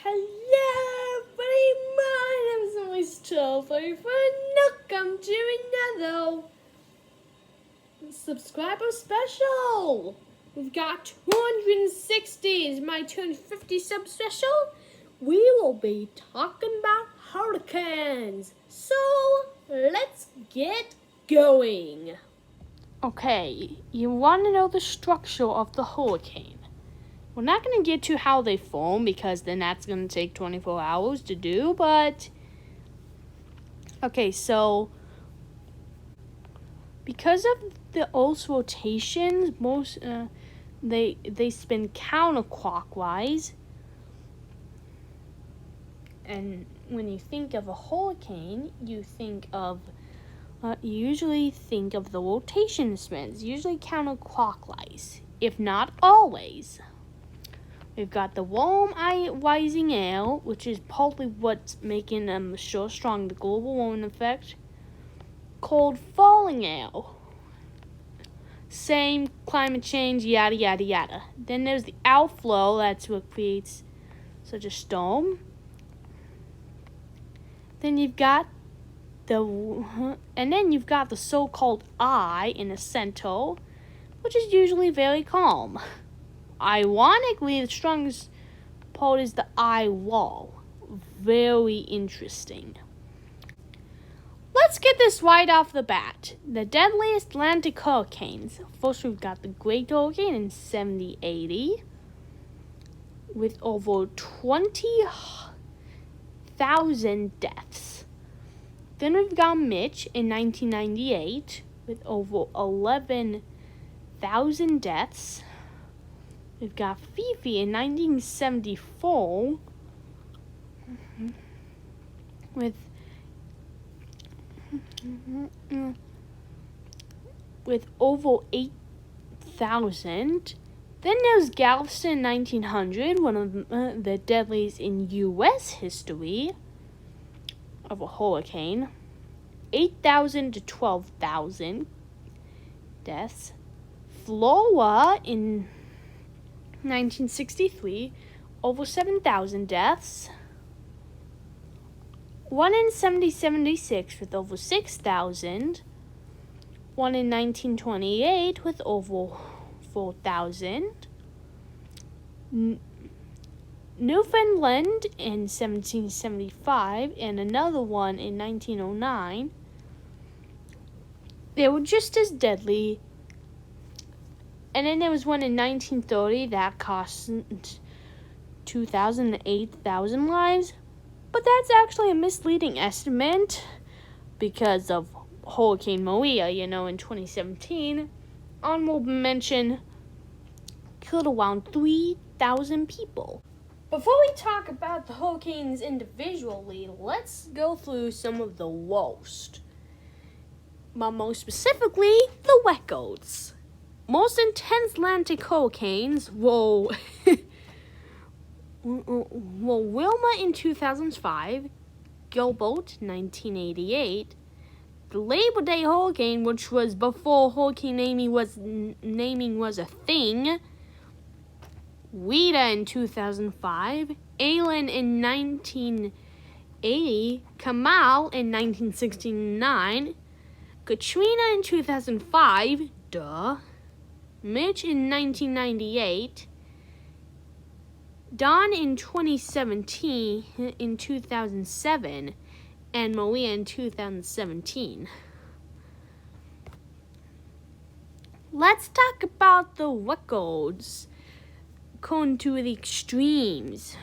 Hello, everybody. My name is always Topher for welcome to another subscriber special. We've got 260. It's my 250 sub special. We will be talking about hurricanes. So let's get going. Okay, you want to know the structure of the hurricane. We're not going to get to how they form because then that's going to take 24 hours to do, but okay, so because of the Earth's rotations, they spin counterclockwise. And when you think of a hurricane, you usually think of the rotation spins, usually counterclockwise, if not always. We've got the warm rising air, which is partly what's making them so strong, the global warming effect. Cold falling air. Same climate change, yada, yada, yada. Then there's the outflow, that's what creates such a storm. Then you've got the so-called eye in the center, which is usually very calm. Ironically, the strongest part is the eye wall. Very interesting. Let's get this right off the bat. The deadliest Atlantic hurricanes. First, we've got the Great Hurricane in 70-80 with over 20,000 deaths. Then we've got Mitch in 1998 with over 11,000 deaths. We've got Fifi in 1974 with over 8,000. Then there's Galveston in 1900, one of the deadliest in U.S. history of a hurricane. 8,000 to 12,000 deaths. Florida in 1963, over 7,000 deaths. One in 76 with over 6,000. One in 1928 with over 4,000. Newfoundland in 1775 and another one in 1909. They were just as deadly. And then there was one in 1930 that cost 2,000 to 8,000 lives. But that's actually a misleading estimate because of Hurricane Maria, in 2017. Honorable mention killed around 3,000 people. Before we talk about the hurricanes individually, let's go through some of the worst. But most specifically, the records. Most intense Atlantic hurricanes were Wilma in 2005, Gilbert 1988, the Labor Day hurricane, which was before hurricane naming was a thing, Rita in 2005, Aileen in 1980, Kamal in 1969, Katrina in 2005, Mitch in 1998, Dawn in 2007, and Maria in 2017. Let's talk about the records going to the extremes.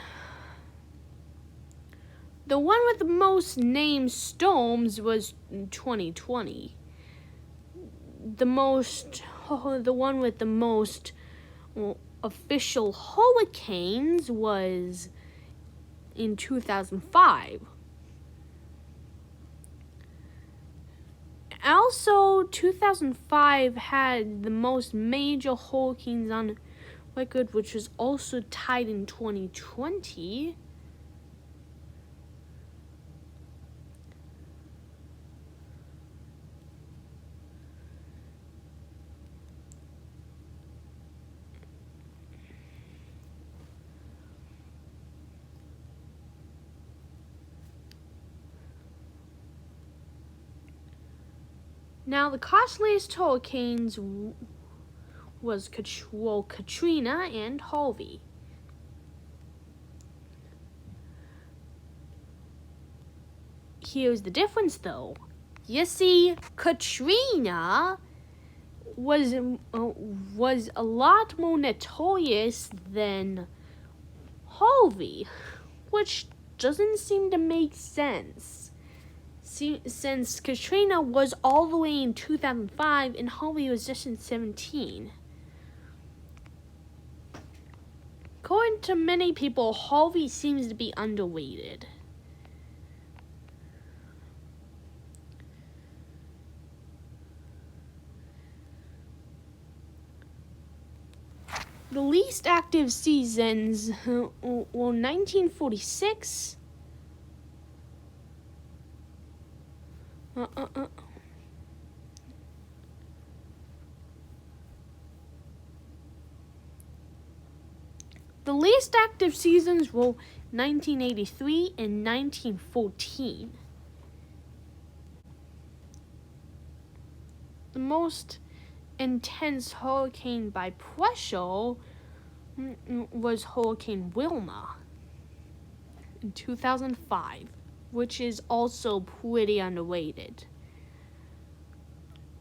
The one with the most named storms was 2020. The one with the most official hurricanes was in 2005. Also, 2005 had the most major hurricanes on record, which was also tied in 2020. Now, the costliest hurricanes was Katrina and Harvey. Here's the difference, though. You see, Katrina was a lot more notorious than Harvey, which doesn't seem to make sense. Since Katrina was all the way in 2005 and Harvey was just in 2017. According to many people, Harvey seems to be underrated. The least active seasons were 1946. The least active seasons were 1983 and 1914. The most intense hurricane by pressure was Hurricane Wilma in 2005, which is also pretty underrated.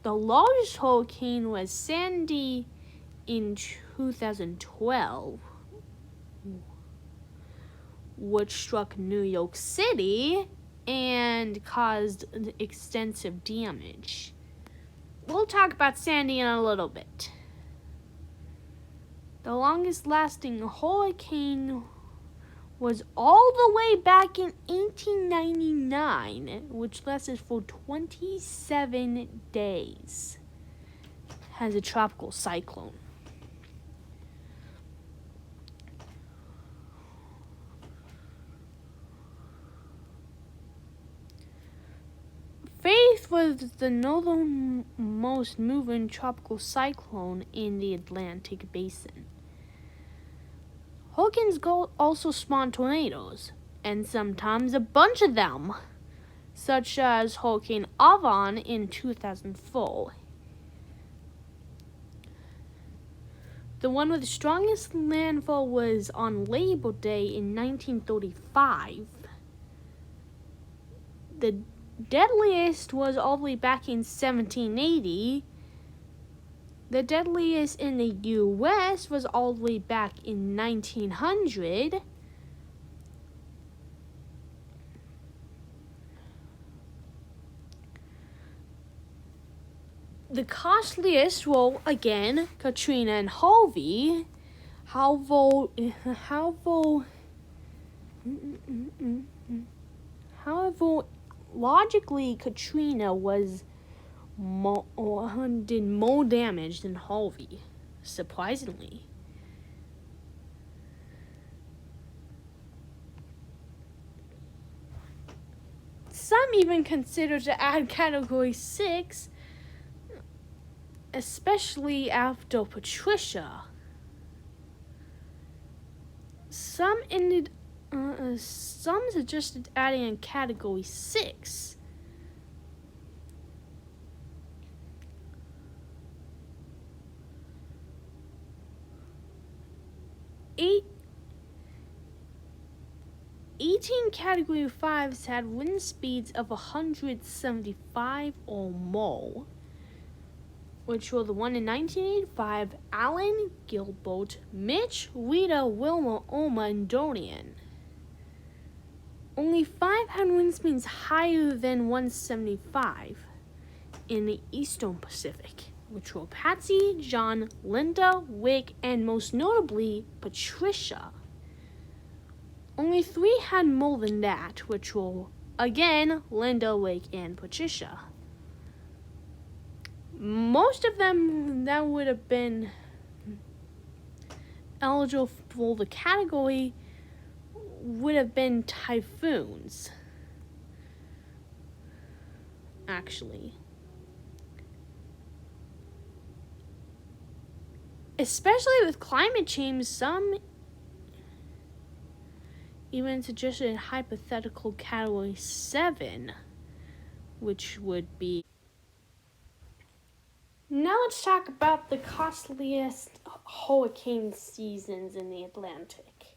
The largest hurricane was Sandy in 2012, which struck New York City and caused extensive damage. We'll talk about Sandy in a little bit. The longest lasting hurricane was all the way back in 1899, which lasted for 27 days as a tropical cyclone. Faith was the northernmost moving tropical cyclone in the Atlantic basin. Hurricanes also spawn tornadoes, and sometimes a bunch of them, such as Hurricane Avon in 2004. The one with the strongest landfall was on Labor Day in 1935. The deadliest was all the way back in 1780. The deadliest in the U.S. was all the way back in 1900. The costliest were, again, Katrina and Harvey. However, logically, Katrina did more damage than Harvey, surprisingly. Some even consider to add Category 6, especially after Patricia. Some suggested adding a Category 6. Eight 18 Category 5s had wind speeds of 175 or more, which were the one in 1985, Allen, Gilbert, Mitch, Rita, Wilma, Irma, and Dorian. Only 5 had wind speeds higher than 175 in the Eastern Pacific, which were Patsy, John, Linda, Wick, and most notably, Patricia. Only 3 had more than that, which were, again, Linda, Wick, and Patricia. Most of them that would have been eligible for the category would have been typhoons, actually. Especially with climate change, some even suggested a hypothetical Category 7, which would be Now let's talk about the costliest hurricane seasons in the Atlantic.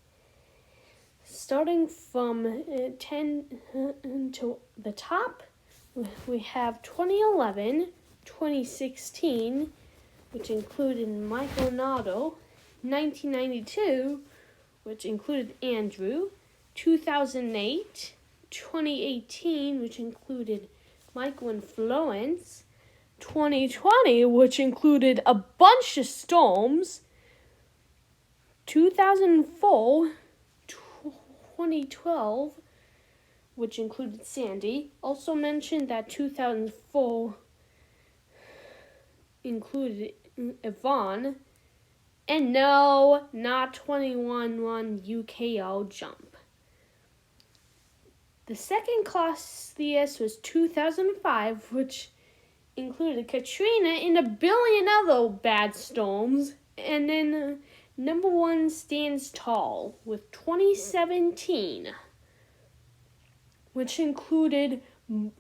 Starting from 10 to the top, we have 2011, 2016, which included Michael and Otto, 1992, which included Andrew, 2008, 2018, which included Michael and Florence, 2020, which included a bunch of storms, 2004, 2012, which included Sandy. Also mentioned that 2004 included Yvonne. And no, not 21-1 UKO jump. The second costliest was 2005, which included Katrina and a billion other bad storms. And then number one stands tall with 2017, which included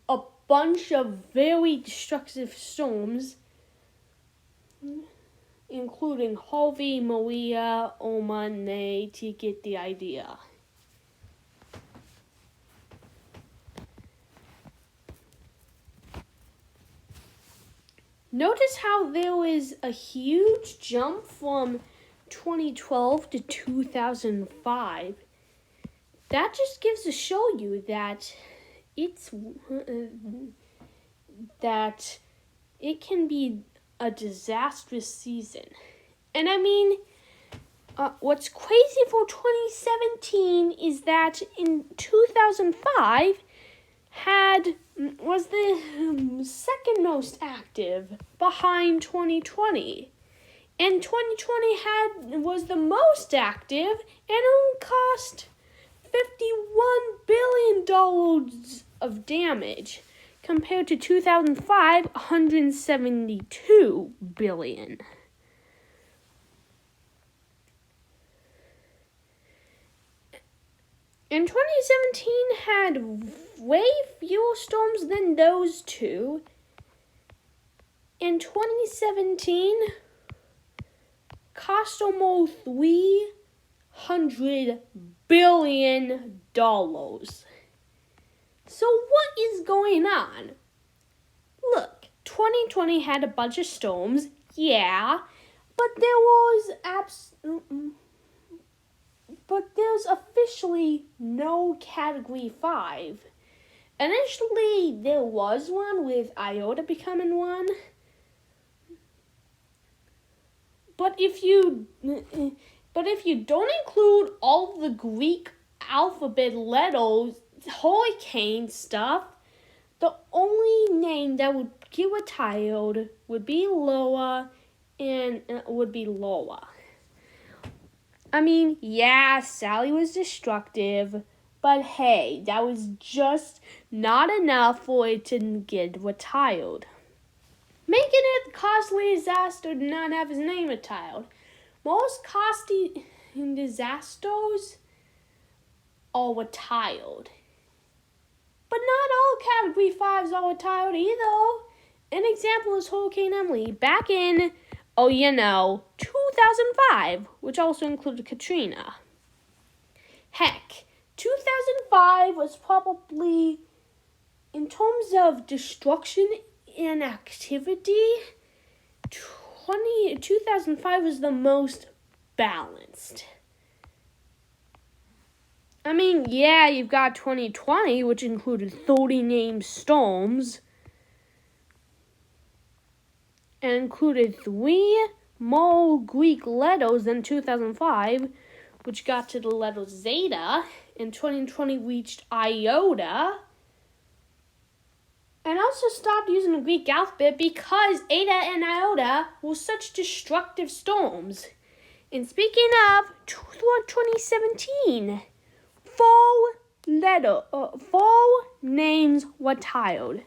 a bunch of very destructive storms, including Harvey, Maria, Oma, Nay, to get the idea. Notice how there was a huge jump from 2012 to 2005. That just gives to show you that that it can be a disastrous season. And I mean, what's crazy for 2017 is that in 2005 was the second most active behind 2020. And 2020 was the most active and only cost $51 billion of damage, compared to 2005, $172 billion. And 2017 had way fewer storms than those two. In 2017, cost almost $300 billion. So what is going on? Look, 2020 had a bunch of storms, yeah, but there's officially no Category 5. Initially, there was one with Iota becoming one. But if you don't include all the Greek alphabet letters, hurricane stuff, the only name that would get retired would be Loa and would be Loa. I mean, yeah, Sally was destructive, but hey, that was just not enough for it to get retired. Making it a costly disaster to not have his name retired. Most costly disasters are retired. But not all Category 5s are retired either. An example is Hurricane Emily back in, 2005, which also included Katrina. Heck, 2005 was probably, in terms of destruction and activity, 2005 was the most balanced. I mean, yeah, you've got 2020, which included 30 named storms, and included 3 more Greek letters than 2005, which got to the letter Zeta, and 2020 reached Iota, and also stopped using the Greek alphabet because Eta and Iota were such destructive storms. And speaking of 2017, 4 names retired.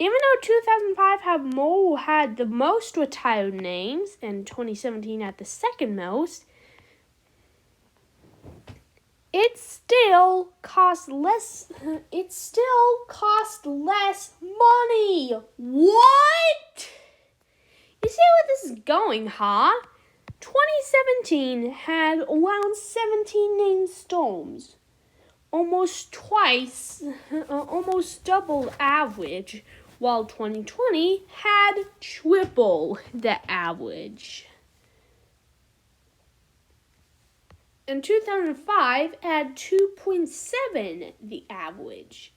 Even though 2005 had the most retired names, and 2017 had the second most, it still cost less money. What? see where this is going, huh? 2017 had around 17 named storms. Almost double average, while 2020 had triple the average. And 2005 had 2.7 the average.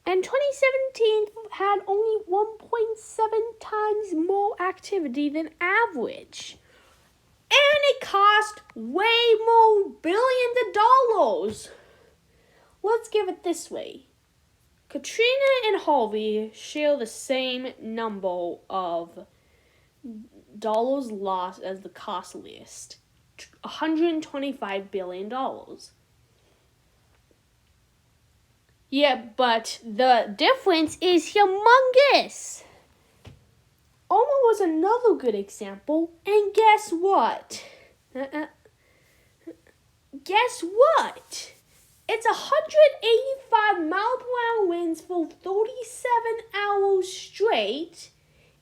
And 2017 had only 1.7 times more activity than average. And it cost way more billions of dollars. Let's give it this way. Katrina and Harvey share the same number of dollars lost as the costliest, $125 billion. Yeah, but the difference is humongous. Irma was another good example, and guess what? Guess what? It's 185 mile-per-hour winds for 37 hours straight.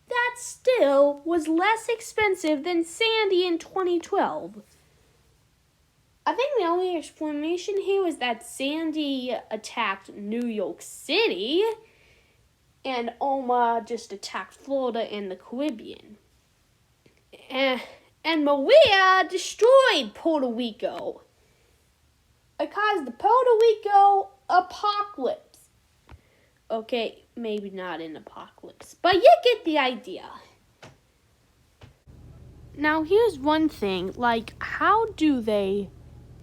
That still was less expensive than Sandy in 2012. I think the only explanation here is that Sandy attacked New York City and Irma just attacked Florida and the Caribbean. And Maria destroyed Puerto Rico. It caused the Puerto Rico apocalypse. Okay, maybe not an apocalypse, but you get the idea. Now, here's one thing, how do they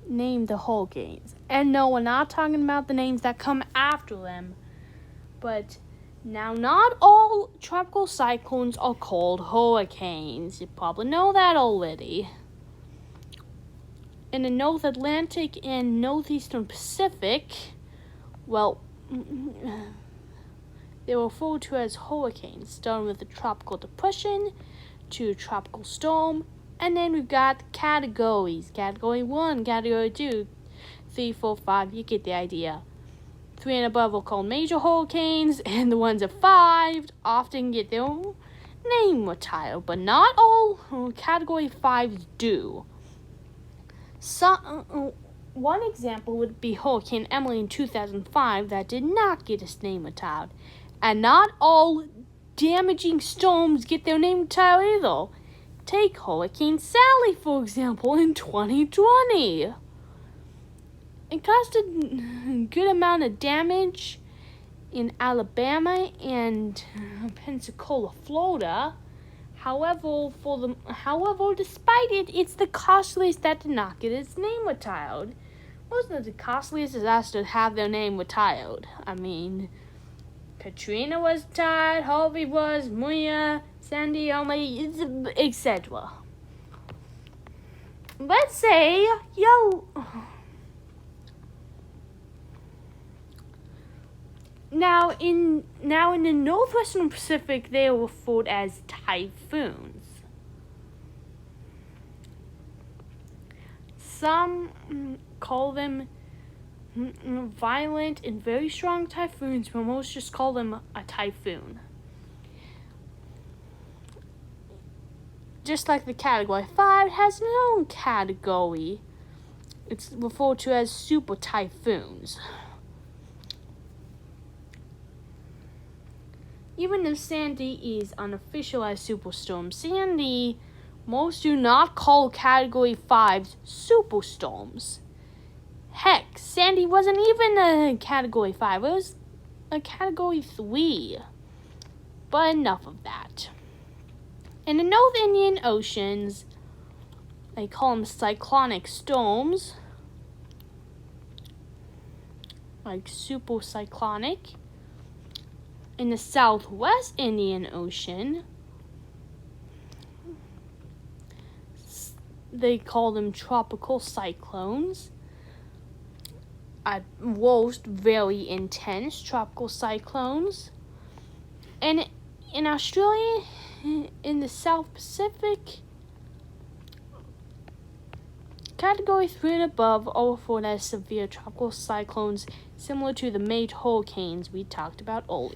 name the hurricanes? And no, we're not talking about the names that come after them, but now not all tropical cyclones are called hurricanes. You probably know that already. In the North Atlantic and Northeastern Pacific, they were referred to as hurricanes, starting with a tropical depression to a tropical storm. And then we've got categories. Category 1, Category 2, 3, 4, 5. You get the idea. 3 and above are called major hurricanes, and the ones at 5 often get their own name retired, but not all Category 5s do. One example would be Hurricane Emily in 2005 that did not get its name retired. And not all damaging storms get their name retired either. Take Hurricane Sally, for example, in 2020. It caused a good amount of damage in Alabama and Pensacola, Florida. However, despite it, it's the costliest that did not get its name retired. Most of the costliest disasters have their name retired. I mean, Katrina was retired, Harvey was, Maria, Sandy, etc. Let's say, Now in the Northwestern Pacific, they are referred as typhoons. Some call them violent and very strong typhoons, but most just call them a typhoon. Just like the Category 5 has its own category. It's referred to as super typhoons. Even if Sandy is unofficial as superstorm Sandy, most do not call Category 5s superstorms. Heck, Sandy wasn't even a Category 5, it was a Category 3. But enough of that. In the North Indian Oceans, they call them cyclonic storms, like super cyclonic. In the Southwest Indian Ocean, they call them tropical cyclones. At worst, very intense tropical cyclones. And in Australia, in the South Pacific, Category 3 and above are referred as severe tropical cyclones, similar to the major hurricanes we talked about earlier.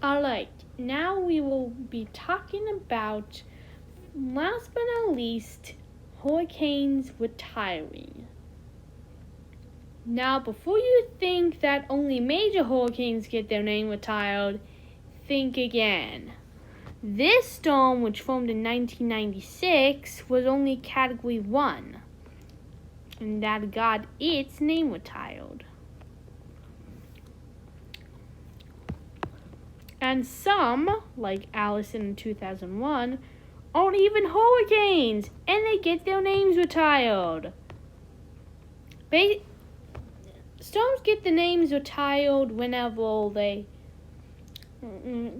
Alright, now we will be talking about, last but not least, hurricanes retiring. Now, before you think that only major hurricanes get their name retired, think again. This storm, which formed in 1996, was only Category 1, and that got its name retired. And some, like Allison in 2001, aren't even hurricanes, and they get their names retired. Storms get the names retired whenever they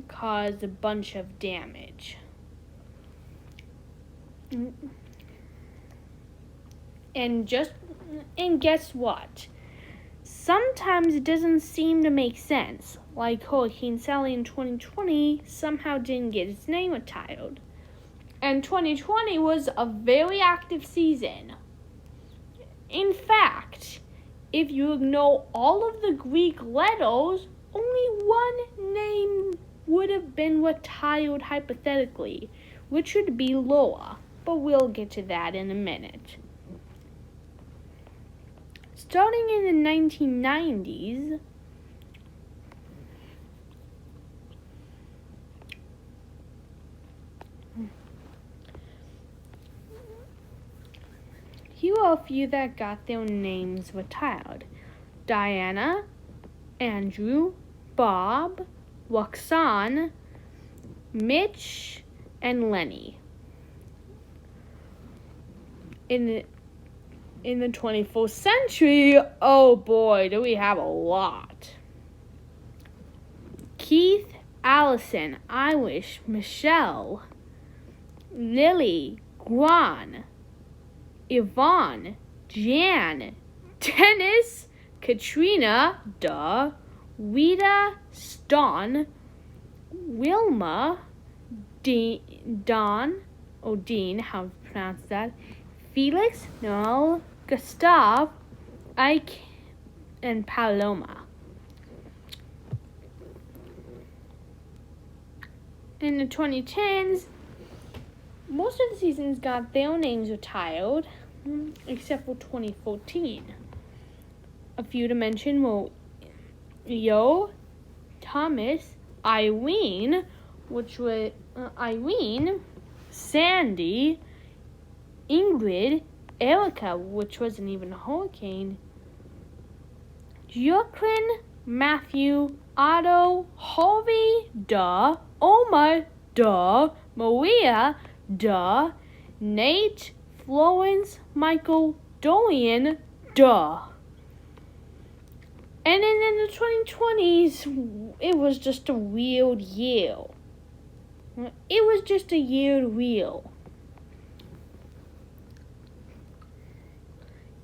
cause a bunch of damage. And guess what? Sometimes it doesn't seem to make sense. Like Hurricane Sally in 2020 somehow didn't get its name retired. And 2020 was a very active season. In fact, if you ignore all of the Greek letters, only one name would have been retired hypothetically, which would be Loa, but we'll get to that in a minute. Starting in the 1990s, here are a few that got their names retired: Diana, Andrew, Bob, Roxanne, Mitch, and Lenny. In the 21st century, oh boy, do we have a lot. Keith, Allison, Irish, Michelle, Lily, Guan, Yvonne, Jan, Dennis, Katrina, Rita, Ston, Wilma, Dean, how to pronounce that, Felix, Noel, Gustav, Ike, and Paloma. In the 2010s, most of the seasons got their names retired, except for 2014. A few to mention were Yo, Thomas, Irene, which was Irene, Sandy, Ingrid, Erica, which wasn't even a hurricane, Joaquin, Matthew, Otto, Harvey, Omar, Maria, Nate, Florence, Michael, Dorian, And then in the 2020s, it was just a weird year. It was just a year real.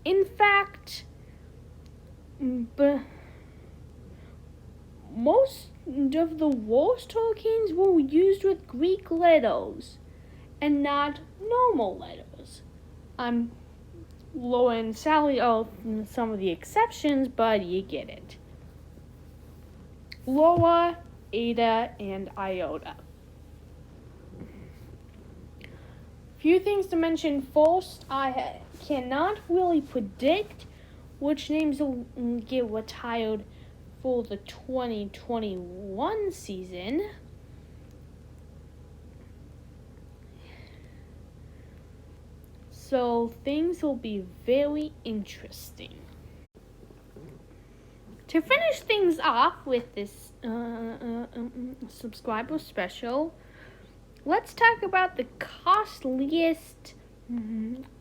In fact, most of the worst hurricanes were used with Greek letters and not normal letters. Loa and Sally are some of the exceptions, but you get it. Loa, Ada, and Iota. Few things to mention first. I cannot really predict which names will get retired for the 2021 season. So things will be very interesting. To finish things off with this subscriber special, let's talk about the costliest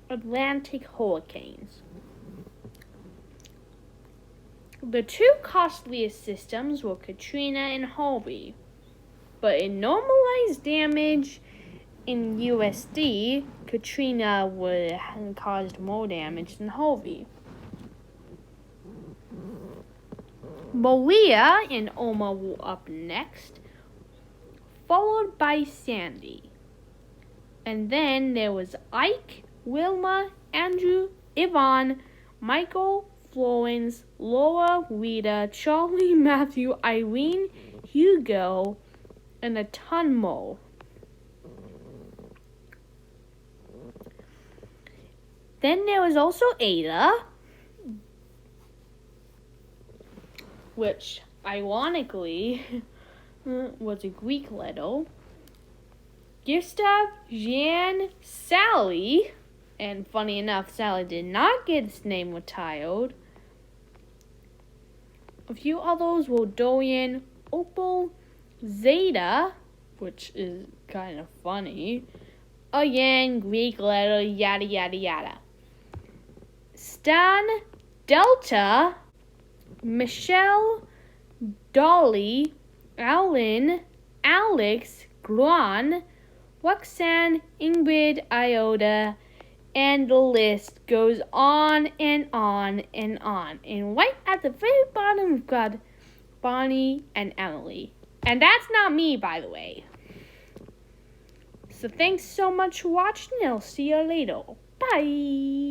Atlantic hurricanes. The two costliest systems were Katrina and Harvey, but in normalized damage in USD, Katrina would have caused more damage than Harvey. Maria and Irma were up next, followed by Sandy. And then there was Ike, Wilma, Andrew, Yvonne, Michael, Florence, Laura, Rita, Charlie, Matthew, Irene, Hugo, and a ton more. Then there was also Ada, which ironically was a Greek letter. Gustav, Jan, Sally, and funny enough, Sally did not get its name retired. A few others were Dorian, Opal, Zeta, which is kind of funny. Again, Greek letter, yada yada yada. Stan, Delta, Michelle, Dolly, Alan, Alex, Gran, Roxanne, Ingrid, Iota, and the list goes on and on and on. And right at the very bottom, we've got Bonnie and Emily. And that's not me, by the way. So thanks so much for watching, and I'll see you later. Bye!